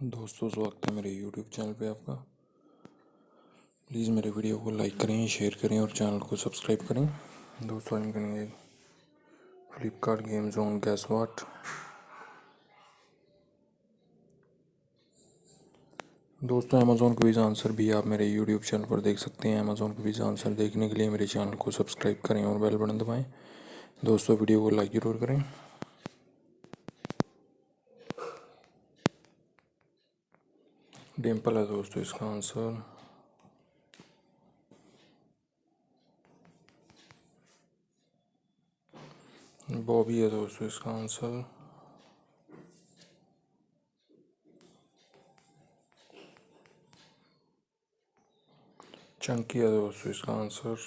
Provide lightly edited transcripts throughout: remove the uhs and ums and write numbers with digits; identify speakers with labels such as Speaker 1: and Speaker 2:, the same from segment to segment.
Speaker 1: दोस्तों, स्वागत है मेरे YouTube चैनल पे आपका। प्लीज़ मेरे वीडियो को लाइक करें, शेयर करें और चैनल को सब्सक्राइब करें। दोस्तों, हम करेंगे Flipkart game zone gas what. दोस्तों, अमेज़ॉन क्विज आंसर भी आप मेरे YouTube चैनल पर देख सकते हैं। अमेज़ॉन क्विज आंसर देखने के लिए मेरे चैनल को सब्सक्राइब करें और बेल बटन दबाएं। दोस्तों, वीडियो को लाइक ज़रूर करें। डिम्पल है दोस्तों इसका आंसर। बॉबी है दोस्तों इसका आंसर। चंकी है दोस्तों इसका आंसर।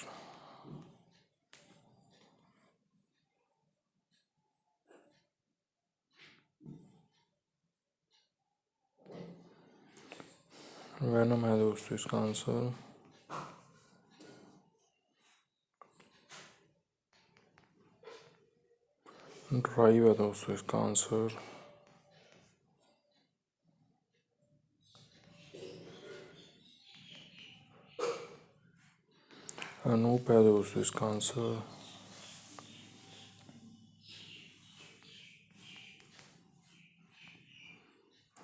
Speaker 1: वैनम है दोस्तों इसका आंसर। ड्राइव है दोस्तों इसका आंसर। अनूप है दोस्तों इसका आंसर।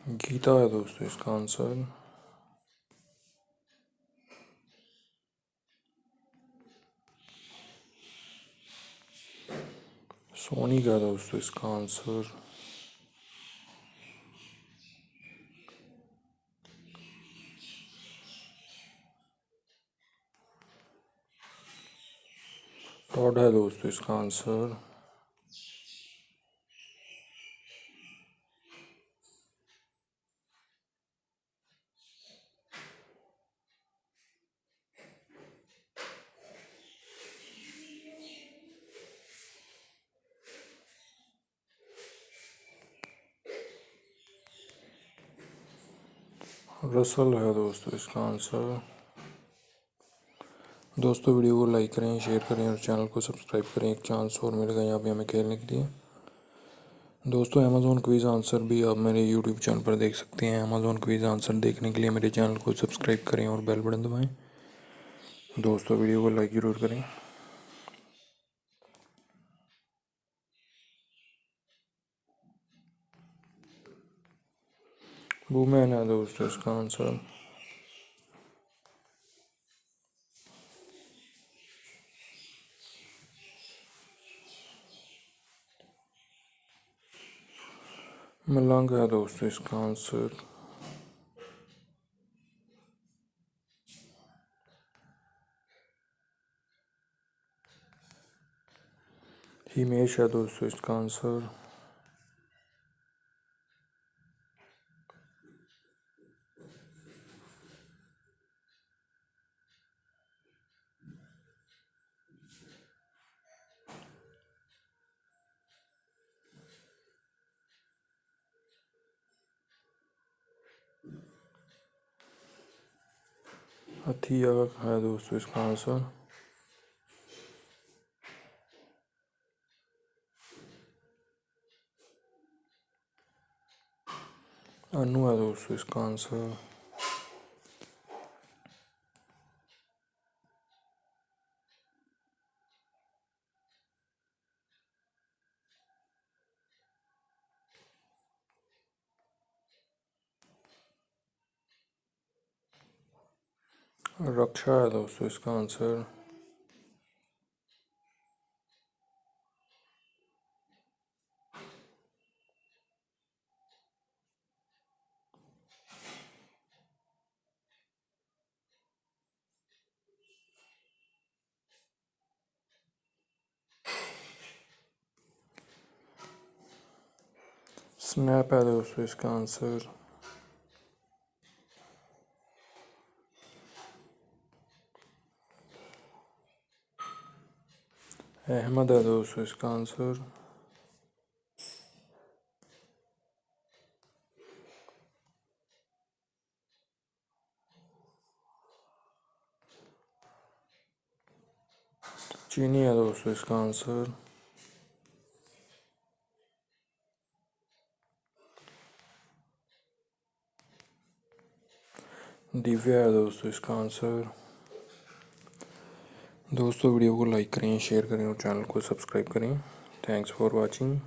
Speaker 1: गीता है दोस्तों इसका आंसर। सोनी का दोस्तों इसका आंसर। टॉड है दोस्तों इसका आंसर। रसल है दोस्तों इसका आंसर। दोस्तों, वीडियो को लाइक करें, शेयर करें और चैनल को सब्सक्राइब करें। एक चांस और मिलेगा यहाँ पे हमें खेलने के लिए। दोस्तों, अमेज़ॉन क्विज आंसर भी आप मेरे YouTube चैनल पर देख सकते हैं। अमेज़ॉन क्विज आंसर देखने के लिए मेरे चैनल को सब्सक्राइब करें और बेल बटन दबाएं। दोस्तों, वीडियो को लाइक ज़रूर करें। वुमेन है दोस्तों इसका आंसर। मलंग है दोस्तों इसका आंसर। हिमेश है दोस्तों इसका आंसर। अथिया है दोस्तों इसका आंसर। अनु है दोस्तों इसका आंसर। रक्षा है दोस्तों इसका आंसर। स्नैप है दोस्तों इसका आंसर। अहमद है दोस्तों इसका आंसर। चीनी है दोस्तों इसका आंसर। दिव्या है दोस्तों इसका आंसर। दोस्तों वीडियो को लाइक करें, शेयर करें और चैनल को सब्सक्राइब करें। Thanks for watching.